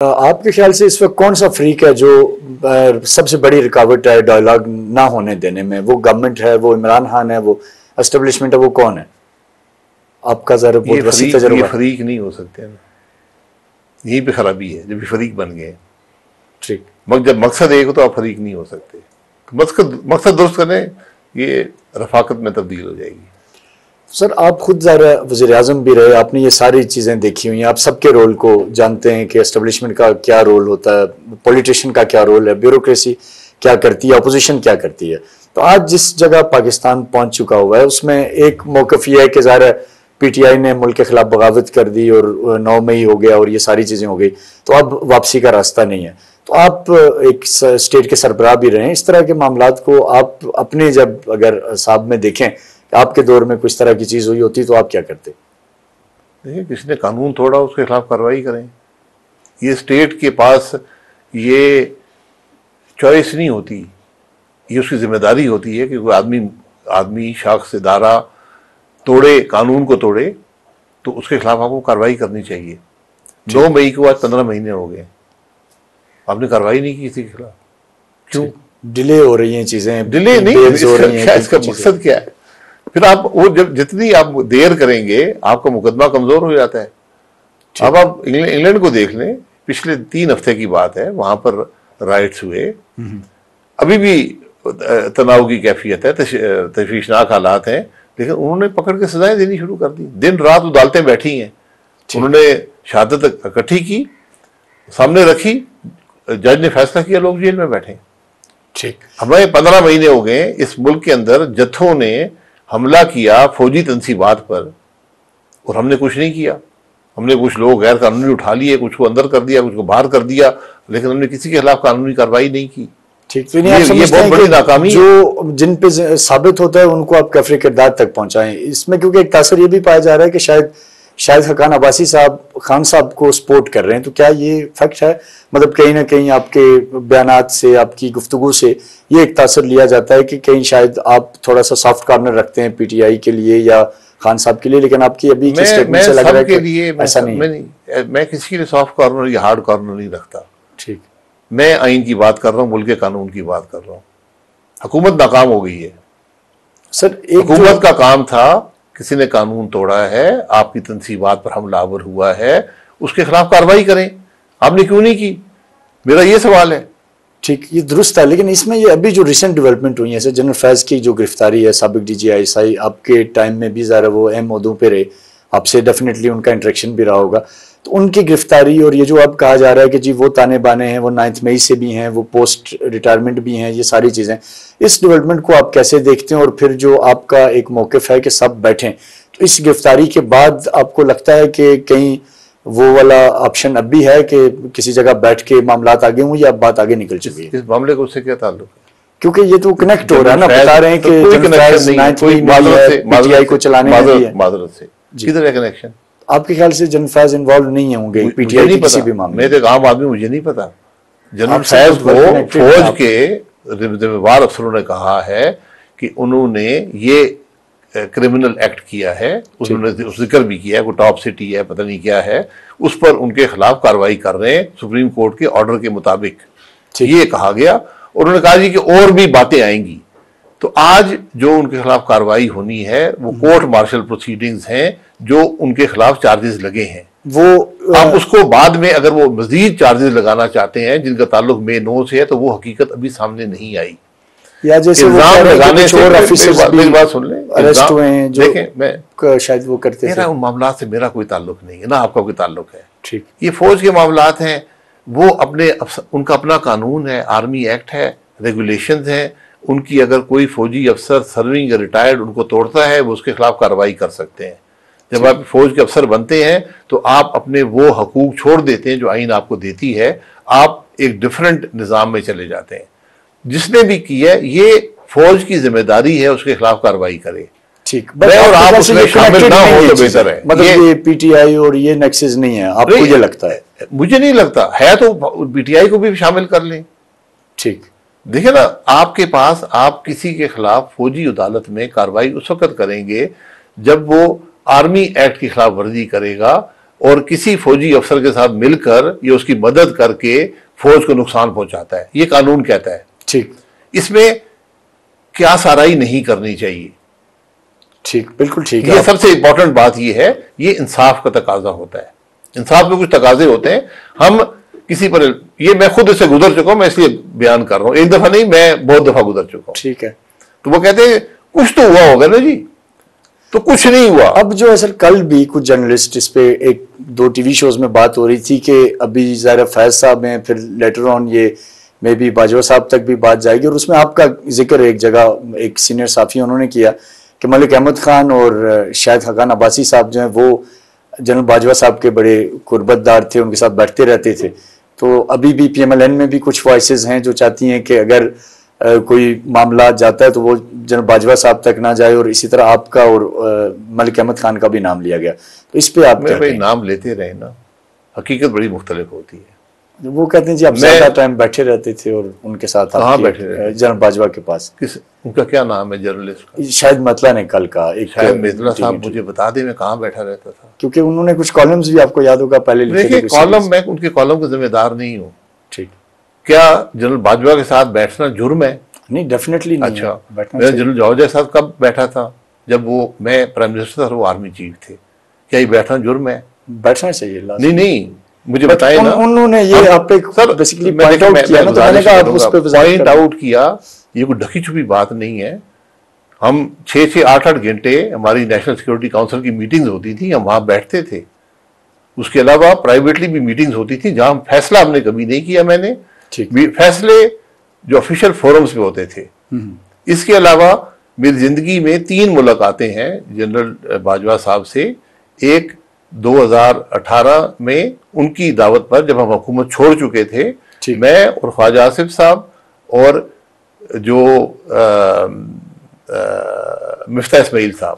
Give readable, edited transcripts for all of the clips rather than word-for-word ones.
آپ کے خیال سے اس وقت کون سا فریق ہے جو سب سے بڑی رکاوٹ ہے ڈائلاگ نہ ہونے دینے میں؟ وہ گورنمنٹ ہے، وہ عمران خان ہے، وہ اسٹیبلشمنٹ ہے، وہ کون ہے؟ آپ کا ذرا بہت وسیع تجربہ ہے۔ یہ فریق نہیں ہو سکتے نا، یہیں پہ خرابی ہے جب یہ فریق بن گئے۔ ٹھیک، جب مقصد ایک ہو تو آپ فریق نہیں ہو سکتے۔ مقصد درست کریں، یہ رفاقت میں تبدیل ہو جائے گی۔ سر آپ خود ذرا وزیر اعظم بھی رہے، آپ نے یہ ساری چیزیں دیکھی ہوئی ہیں، آپ سب کے رول کو جانتے ہیں کہ اسٹیبلشمنٹ کا کیا رول ہوتا ہے، پولیٹیشین کا کیا رول ہے، بیوروکریسی کیا کرتی ہے، اپوزیشن کیا کرتی ہے۔ تو آج جس جگہ پاکستان پہنچ چکا ہوا ہے اس میں ایک موقف یہ ہے کہ ظاہر ہے پی ٹی آئی نے ملک کے خلاف بغاوت کر دی اور 9 مئی ہو گیا اور یہ ساری چیزیں ہو گئی، تو اب واپسی کا راستہ نہیں ہے۔ تو آپ ایک اسٹیٹ کے سربراہ بھی رہے ہیں، اس طرح کے معاملات کو آپ اپنے جب اگر حساب میں دیکھیں کہ آپ کے دور میں کچھ طرح کی چیز ہوئی ہوتی تو آپ کیا کرتے؟ دیکھیں، کسی نے قانون توڑا اس کے خلاف کارروائی کریں۔ یہ اسٹیٹ کے پاس یہ چوائس نہیں ہوتی، یہ اس کی ذمہ داری ہوتی ہے کہ کوئی آدمی شخص ادارہ توڑے، قانون کو توڑے تو اس کے خلاف آپ کو کارروائی کرنی چاہیے۔ 9 مئی کو آج 15 مہینے ہو گئے، آپ نے کارروائی نہیں کی کسی کے خلاف، کیوں؟ ڈیلے ہو رہی ہیں چیزیں، ڈیلے نہیں، اس کا مقصد کیا ہے؟ پھر آپ وہ جتنی آپ دیر کریں گے آپ کا مقدمہ کمزور ہو جاتا ہے۔ اب آپ انگلینڈ کو دیکھ لیں، پچھلے 3 ہفتے کی بات ہے، وہاں پر رائٹس ہوئے، ابھی بھی تناؤ کی کیفیت ہے، تشویشناک حالات ہیں، لیکن انہوں نے پکڑ کے سزائیں دینی شروع کر دی۔ دن رات عدالتیں بیٹھی ہیں، انہوں نے شہادت اکٹھی کی، سامنے رکھی، جج نے فیصلہ کیا، لوگ جیل میں بیٹھے۔ ٹھیک، ہمیں 15 مہینے ہو گئے، اس ملک کے اندر جتھوں نے حملہ کیا فوجی تنصیبات پر اور ہم نے کچھ نہیں کیا۔ ہم نے کچھ لوگ غیر قانونی اٹھا لیے، کچھ کو اندر کر دیا، کچھ کو باہر کر دیا، لیکن ہم نے کسی کے خلاف قانونی کارروائی نہیں کی۔ ٹھیک، یہ بہت بڑی ناکامی جو جن پہ ثابت ہوتا ہے ان کو آپ کیفر کردار تک پہنچائیں۔ اس میں کیونکہ ایک تاثر یہ بھی پایا جا رہا ہے کہ شاید حقان عباسی صاحب خان صاحب کو سپورٹ کر رہے ہیں، تو کیا یہ فیکٹ ہے؟ مطلب کہیں نہ کہیں آپ کے بیانات سے، آپ کی گفتگو سے یہ ایک تاثر لیا جاتا ہے کہ کہیں شاید آپ تھوڑا سا سافٹ کارنر رکھتے ہیں پی ٹی آئی کے لیے یا خان صاحب کے لیے، لیکن آپ کی ابھی کی اسٹیٹمنٹ سے لگ رہا ہے کہ ایسا نہیں ہے۔ میں کسی کے لیے سافٹ کارنر یا ہارڈ کارنر نہیں رکھتا۔ ٹھیک، میں آئین کی بات کر رہا ہوں، ملک کے قانون کی بات کر رہا ہوں۔ حکومت ناکام ہو گئی ہے سر۔ حکومت کا کام تھا، کسی نے قانون توڑا ہے، آپ کی تنصیبات پر حملہ آور ہوا ہے، اس کے خلاف کارروائی کریں۔ آپ نے کیوں نہیں کی؟ میرا یہ سوال ہے۔ ٹھیک، یہ درست ہے، لیکن اس میں یہ ابھی جو ریسنٹ ڈیولپمنٹ ہوئی ہے، جیسے جنرل فیض کی جو گرفتاری ہے، سابق D G I S I, آپ کے ٹائم میں بھی ظاہر وہ اہم عہدوں پہ رہے، آپ سے ڈیفینیٹلی ان کا انٹریکشن بھی رہا ہوگا، تو ان کی گرفتاری اور یہ جو اب کہا جا رہا ہے کہ جی وہ تانے بانے ہیں، وہ 9 مئی سے بھی ہیں، وہ پوسٹ ریٹائرمنٹ بھی ہیں، یہ ساری چیزیں، اس ڈیولپمنٹ کو آپ کیسے دیکھتے ہیں؟ اور پھر جو آپ کا ایک موقف ہے کہ سب بیٹھیں، تو اس گرفتاری کے بعد آپ کو لگتا ہے کہ کہیں وہ والا آپشن اب بھی ہے کہ کسی جگہ بیٹھ کے معاملات آگے ہوں، یا بات آگے نکل چکی ہے؟ اس معاملے کو اس سے کیا تعلق ہے؟ کیونکہ یہ تو کنیکٹ ہو رہا ہے نا، بتا رہے ہیں کہ پی ٹی آئی کو چلانے میں معذرت سے کدھر ہے کنیکشن؟ آپ کے خیال سے جنرل فیض انوالو نہیں ہوں گے پی ٹی آئی کی کسی بھی معاملے میں؟ ایک عام آدمی، مجھے نہیں پتا۔ جنرل فیض کو فوج کے ذمہ دار افسروں نے کہا ہے کہ انہوں نے یہ کرمنل ایکٹ کیا ہے، انہوں نے ذکر بھی کیا ہے، کوئی ٹاپ سٹی ہے، پتہ نہیں کیا ہے، اس پر ان کے خلاف کارروائی کر رہے ہیں سپریم کورٹ کے آرڈر کے مطابق، یہ کہا گیا۔ اور انہوں نے کہا جی کہ اور بھی باتیں آئیں گی۔ تو آج جو ان کے خلاف کارروائی ہونی ہے وہ کورٹ مارشل پروسیڈنگز ہیں، جو ان کے خلاف چارجز لگے ہیں۔ وہ آپ اس کو بعد میں اگر وہ مزید چارجز لگانا چاہتے ہیں جن کا تعلق مئی 9 سے ہے، تو وہ حقیقت ابھی سامنے نہیں آئی۔ یا جیسے الزام لگانے سے میری بات سن لیں، ارسٹ ہوئے ہیں جو دیکھیں، میں شاید وہ کرتے میرا ان معاملات سے میرا کوئی تعلق نہیں ہے، نہ آپ کا کوئی تعلق ہے۔ ٹھیک، یہ فوج کے معاملات ہیں، وہ ان کا اپنا قانون ہے، آرمی ایکٹ ہے، ریگولیشنز ہیں، ان کی اگر کوئی فوجی افسر سرونگ یا ریٹائرڈ ان کو توڑتا ہے وہ اس کے خلاف کارروائی کر سکتے ہیں۔ جب آپ فوج کے افسر بنتے ہیں تو آپ اپنے وہ حقوق چھوڑ دیتے ہیں جو آئین آپ کو دیتی ہے، آپ ایک ڈیفرنٹ نظام میں چلے جاتے ہیں۔ جس نے بھی کی ہے، یہ فوج کی ذمہ داری ہے اس کے خلاف کارروائی کرے۔ ٹھیک، اور آپ اس میں شامل نہ ہو تو بہتر ہے۔ مطلب یہ پی ٹی آئی اور یہ نیکسز نہیں ہے، آپ کو یہ لگتا ہے؟ مجھے نہیں لگتا ہے، تو پی ٹی آئی کو بھی شامل کر لیں۔ ٹھیک، دیکھیں نا، آپ کے پاس آپ کسی کے خلاف فوجی عدالت میں کارروائی اس وقت کریں گے جب وہ آرمی ایکٹ کی خلاف ورزی کرے گا، اور کسی فوجی افسر کے ساتھ مل کر یا اس کی مدد کر کے فوج کو نقصان پہنچاتا ہے. یہ قانون کہتا ہے. ٹھیک. اس میں کیا سارائی نہیں کرنی چاہیے. ٹھیک, بالکل ٹھیک. یہ سب سے امپورٹنٹ بات یہ ہے, یہ انصاف کا تقاضا ہوتا ہے. انصاف میں کچھ تقاضے ہوتے ہیں. ہم کسی پر, یہ میں خود اس سے گزر چکا ہوں, میں اس لیے بیان کر رہا ہوں, ایک دفعہ نہیں, میں بہت دفعہ گزر چکا ہوں. ٹھیک ہے. تو وہ کہتے ہیں کچھ تو ہوا ہوگا نا جی, تو کچھ نہیں ہوا. اب جو اصل کل بھی کچھ جرنلسٹ اس پہ ایک دو ٹی وی شوز میں بات ہو رہی تھی کہ ابھی ظاہر فیض صاحب ہیں, پھر لیٹر آن یہ میں بھی باجوہ صاحب تک بھی بات جائے گی, اور اس میں آپ کا ذکر ایک جگہ ایک سینئر صحافی انہوں نے کیا کہ ملک احمد خان اور شاہد خاقان عباسی صاحب جو ہیں وہ جنرل باجوہ صاحب کے بڑے قربت دار تھے, ان کے ساتھ بیٹھتے رہتے تھے. تو ابھی بھی پی ایم ایل این میں بھی کچھ وائسز ہیں جو چاہتی ہیں کہ اگر کوئی معاملات جاتا ہے تو وہ جنرل باجوہ صاحب تک نہ جائے, اور اسی طرح آپ کا اور ملک احمد خان کا بھی نام لیا گیا. تو اس پہ آپ نام لیتے رہے نا, حقیقت بڑی مختلف ہوتی ہے. وہ کہتے ہیں جی آپ زیادہ ٹائم بیٹھے رہتے تھے اور ان کے ساتھ کہاں بیٹھے رہے جنرل باجوہ کے پاس. ان کا کیا نام ہے جرنلسٹ کا؟ شاہد مطلع نے کل کہا. شاہد مطلع صاحب مجھے بتا دیں میں کہاں بیٹھا رہتا تھا, کیونکہ انہوں نے کچھ کالمز بھی آپ کو یاد ہوگا پہلے لکھے تھے. کالم, میں ان کے کالم کا ذمہ دار نہیں ہوں. ٹھیک. کیا جنرل باجوہ کے ساتھ بیٹھنا جرم ہے؟ نہیں, ڈیفینیٹلی نہیں. اچھا, میں جنرل جوہر کے ساتھ کب بیٹھا تھا؟ جب وہ, میں پرائم منسٹر تھا, وہ آرمی چیف تھے. کیا یہ بیٹھنا جرم ہے؟ بیٹھنا چاہیے. نہیں, مجھے بتائیں نا. انہوں نے یہ آپ پہ بیسیکلی پوائنٹ آؤٹ کیا نا, تو میں نے کہا آپ اس پہ پوائنٹ آؤٹ کیا. یہ کوئی ڈھکی چھپی بات نہیں ہے. ہم 6-8 گھنٹے ہماری نیشنل سیکورٹی کاؤنسل کی میٹنگز ہوتی تھی, ہم وہاں بیٹھتے تھے. اس کے علاوہ پرائیویٹلی بھی میٹنگز ہوتی تھی جہاں فیصلہ ہم نے کبھی نہیں کیا. میں نے فیصلے جو آفیشیل فورمز پہ ہوتے تھے. اس کے علاوہ میری زندگی میں 3 ملاقاتیں ہیں جنرل باجوہ صاحب سے. ایک 2018 میں ان کی دعوت پر, جب ہم حکومت چھوڑ چکے تھے, میں اور خواجہ آصف صاحب اور جو مفتاح اسماعیل صاحب,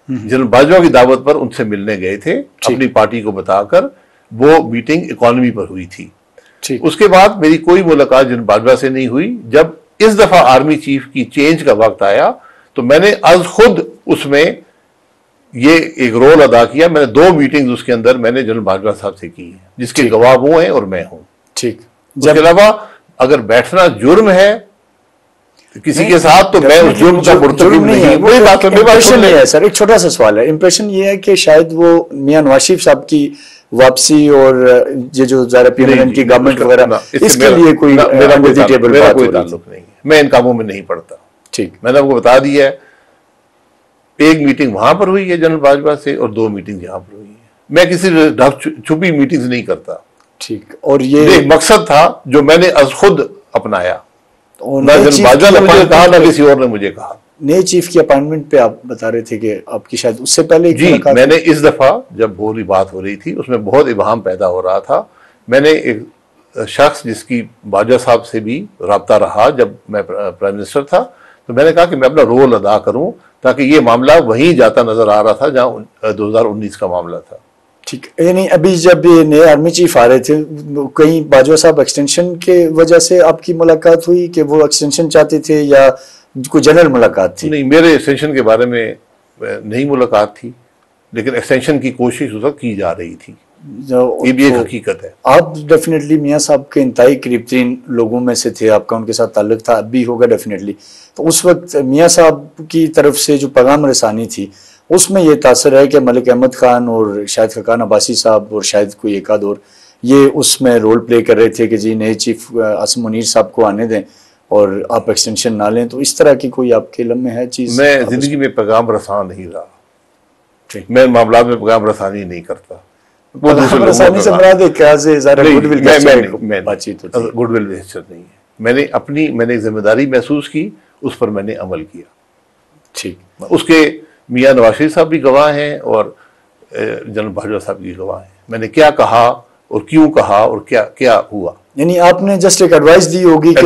جنرل باجوہ کی دعوت پر ان سے ملنے گئے تھے اپنی پارٹی کو بتا کر. وہ میٹنگ اکانومی پر ہوئی تھی. اس کے بعد میری کوئی ملاقات جنرل باجوہ سے نہیں ہوئی. جب اس دفعہ آرمی چیف کی چینج کا وقت آیا تو میں نے از خود اس میں یہ ایک رول ادا کیا. میں نے 2 میٹنگز اس کے اندر میں نے جنرل باجوہ صاحب سے کی ہیں, جس کے گواہ وہ ہیں اور میں ہوں. ٹھیک. اس کے علاوہ اگر بیٹھنا جرم ہے کسی کے ساتھ, تو میں اس جرم کا مرتکب نہیں ہے. وہی بات ہے سر. ایک چھوٹا سا سوال ہے. امپریشن یہ ہے کہ شاید وہ میاں نواز شریف صاحب کی واپسی اور یہ جو ظاہر پی ایم کی گورنمنٹ وغیرہ, اس کے لیے کوئی تعلق نہیں ہے. میں ان کاموں میں نہیں پڑتا. ٹھیک. میں نے آپ کو بتا دیا ہے, ایک میٹنگ وہاں پر ہوئی ہے جنرل باجوہ سے اور 2 میٹنگ یہاں پر ہوئی ہے. میں کسی چھپی میٹنگز نہیں کرتا. ٹھیک. اور یہ ایک مقصد تھا جو میں نے از خود اپنایا. نہ جنرل باجوہ نے مجھے کہا نہ کسی اور نے مجھے کہا. نئے چیف کی اپائنٹمنٹ پہ آپ بتا رہے تھے کہ آپ کی شاید اس سے پہلے جی, میں نے اس دفعہ جب بات ہو رہی تھی اس میں بہت ابہام پیدا ہو رہا تھا. میں نے ایک شخص جس کی باجوہ صاحب سے بھی رابطہ رہا جب میں پرائم منسٹر تھا, تو میں نے کہا کہ میں اپنا رول ادا کروں تاکہ یہ معاملہ وہیں جاتا نظر آ رہا تھا جہاں 2019 کا معاملہ تھا. ٹھیک. یعنی ابھی جب یہ نئے آرمی چیف آ رہے تھے, کہیں باجوہ صاحب ایکسٹینشن کے وجہ سے آپ کی ملاقات ہوئی کہ وہ ایکسٹینشن چاہتے تھے یا کوئی جنرل ملاقات تھی؟ نہیں, میرے ایکسٹینشن کے بارے میں نہیں ملاقات تھی, لیکن ایکسٹینشن کی کوشش اس وقت کی جا رہی تھی. یہ بھی ایک حقیقت ہے. آپ ڈیفینیٹلی میاں صاحب کے انتہائی قریب ترین لوگوں میں سے تھے, آپ کا ان کے ساتھ تعلق تھا, اب بھی ہوگا ڈیفینیٹلی. تو اس وقت میاں صاحب کی طرف سے جو پیغام رسانی تھی اس میں یہ تاثر ہے کہ ملک احمد خان اور شاہد خاقان عباسی صاحب اور شاید کوئی ایک آدھ اور یہ اس میں رول پلے کر رہے تھے کہ جی نئے چیف عاصم منیر صاحب کو آنے دیں اور آپ ایکسٹینشن نہ لیں. تو اس طرح کی کوئی آپ کے علم میں ہے چیز؟ میں زندگی میں پیغام رسان نہیں رہا. میں معاملات میں پیغام رسانی نہیں کرتا. گڈ ول نہیں ہے. میں نے ایک ذمہ داری محسوس کی, اس پر میں نے عمل کیا. ٹھیک. اس کے میاں نواز شریف صاحب بھی گواہ ہیں اور جنرل باجوہ صاحب بھی گواہ ہیں. میں نے کیا کہا اور کیوں کہا اور کیا ہوا. یعنی آپ نے جسٹ ایک ایڈوائس دی ہوگی کہ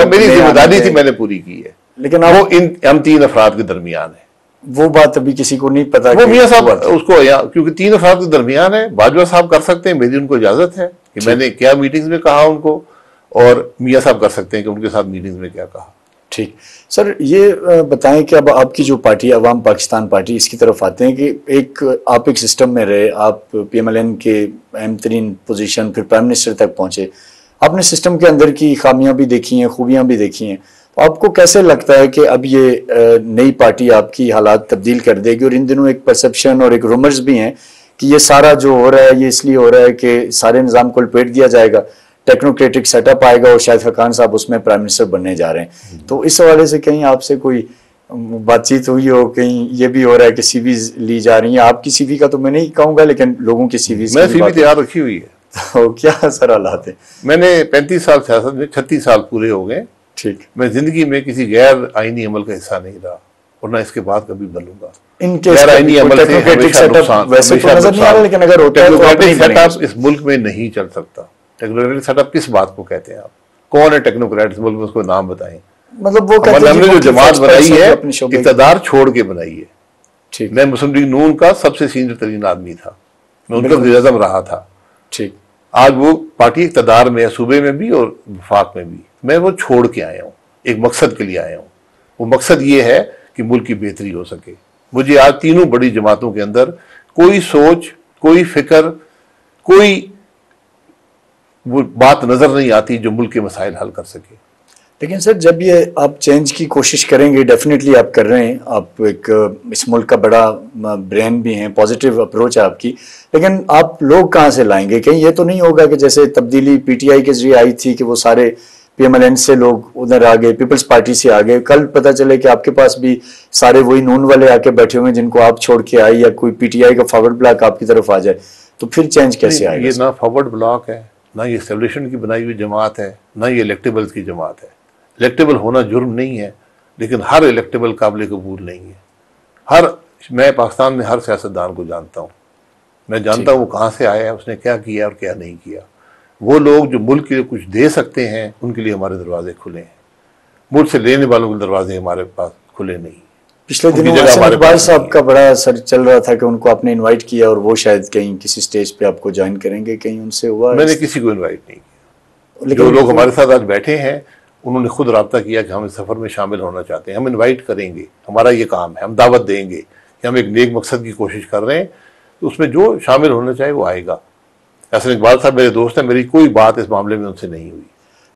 میری ذمہ داری تھی, میں نے پوری کی ہے. لیکن وہ ہم 3 افراد کے درمیان ہے. وہ بات ابھی کسی کو نہیں پتا. وہ میاں صاحب اس کو, کیونکہ 3 افراد کے درمیان ہے, باجوہ صاحب کر سکتے ہیں, میری ان کو اجازت ہے کہ میں نے کیا میٹنگز میں کہا ان کو, اور میاں صاحب کر سکتے ہیں کہ ان کے ساتھ میٹنگز میں کیا کہا. ٹھیک سر، یہ بتائیں کہ اب آپ کی جو پارٹی عوام پاکستان پارٹی، اس کی طرف آتے ہیں کہ آپ ایک سسٹم میں رہے، آپ پی ایم ایل این کے اہم ترین پوزیشن، پھر پرائم منسٹر تک پہنچے، آپ نے سسٹم کے اندر کی خامیاں بھی دیکھی ہیں، خوبیاں بھی دیکھی ہیں، تو آپ کو کیسے لگتا ہے کہ اب یہ نئی پارٹی آپ کی حالات تبدیل کر دے گی؟ اور ان دنوں ایک پرسپشن اور ایک رومرز بھی ہیں کہ یہ سارا جو ہو رہا ہے یہ اس لیے ہو رہا ہے کہ سارے نظام کو لپیٹ دیا جائے گا، ٹیکنوکریٹک سیٹ اپ آئے گا اور شاہد خاقان صاحب اس میں پرائم منسٹر بننے جا رہے ہیں، تو اس حوالے سے کہیں آپ سے کوئی بات چیت ہوئی ہو؟ کہیں یہ بھی ہو رہا ہے کہ سی ویز لی جا رہی ہیں؟ آپ کی سی وی کا تو میں نہیں کہوں گا، لیکن لوگوں کی سی ویز میں سی وی تیار رکھی ہوئی ہے. تو کیا سر حالات ہیں؟ میں نے 35 سال سیاست میں، 36 سال پورے ہو گئے. ٹھیک. میں زندگی میں کسی غیر آئینی عمل کا حصہ نہیں رہا اور نہ اس کے بعد کبھی بنوں گا. ان غیر آئینی عمل سے ہمیشہ نقصان، ویسے تو نظر نہیں آ رہا، لیکن اگر ہوتا ہے تو ٹیکنوکریٹک سیٹ اپ اس ملک میں نہیں چل سکتا. ٹیکنوکریٹک سیٹ اپ کس بات کو کہتے ہیں؟ آپ کون ہے ٹیکنوکریٹ اس ملک میں؟ اس کو نام بتائیں. مطلب وہ ہم نے جو جماعت بنائی ہے اقتدار چھوڑ کے بنائی ہے. میں مسلم لیگ نون کا سب سے سینئر ترین آدمی تھا، میں ان کا وزیر اعظم رہا تھا. ٹھیک. آج وہ پارٹی اقتدار میں ہے، صوبے میں بھی اور وفاق میں بھی. میں وہ چھوڑ کے آیا ہوں، ایک مقصد کے لیے آیا ہوں. وہ مقصد یہ ہے کہ ملک کی بہتری ہو سکے. مجھے آج تینوں بڑی جماعتوں کے اندر کوئی سوچ، کوئی فکر، کوئی وہ بات نظر نہیں آتی جو ملک کے مسائل حل کر سکے. لیکن سر جب یہ آپ چینج کی کوشش کریں گے، ڈیفینیٹلی آپ کر رہے ہیں، آپ ایک اس ملک کا بڑا برین بھی ہیں، پازیٹیو اپروچ ہے آپ کی، لیکن آپ لوگ کہاں سے لائیں گے؟ کہیں یہ تو نہیں ہوگا کہ جیسے تبدیلی پی ٹی آئی کے ذریعے آئی تھی کہ وہ سارے پی ایم ایل این سے لوگ ادھر آ گئے، پیپلز پارٹی سے آ گئے، کل پتہ چلے کہ آپ کے پاس بھی سارے وہی نون والے آ کے بیٹھے ہوئے ہیں جن کو آپ چھوڑ کے آئے، یا کوئی پی ٹی آئی کا فارورڈ بلاک آپ کی طرف آ جائے، تو پھر چینج کیسے آئے گا؟ یہ نہ فارورڈ بلاک ہے، نہ یہ اسٹیبلشمنٹ کی بنائی ہوئی جماعت ہے، نہ یہ الیکٹیبلز کی جماعت ہے. الیکٹیبل ہونا جرم نہیں ہے، لیکن ہر الیکٹیبل قابل قبول نہیں ہے. میں پاکستان میں ہر سیاستدان کو جانتا ہوں، میں جانتا ہوں وہ کہاں سے آیا ہے، اس نے کیا کیا اور کیا نہیں کیا. وہ لوگ جو ملک کے لیے کچھ دے سکتے ہیں ان کے لیے ہمارے دروازے کھلے ہیں. ملک سے لینے والوں کے دروازے ہمارے پاس کھلے نہیں. پچھلے دنوں حسن اقبال صاحب کا بڑا سر چل رہا تھا کہ ان کو آپ نے انوائٹ کیا اور وہ شاید کہیں کسی سٹیج پہ آپ کو جوائن کریں گے، کہیں ان سے ہوا؟ میں نے کسی کو انوائٹ نہیں کیا. جو لوگ ہمارے ساتھ آج بیٹھے ہیں انہوں نے خود رابطہ کیا کہ ہم اس سفر میں شامل ہونا چاہتے ہیں. ہم انوائٹ کریں گے، ہمارا یہ کام ہے. ہم دعوت دیں گے کہ ہم ایک نیک مقصد کی کوشش کر رہے ہیں، تو اس میں جو شامل ہونا چاہے وہ آئے گا. حسن اقبال صاحب میرے دوست ہیں، میری کوئی بات اس معاملے میں ان سے نہیں ہوئی.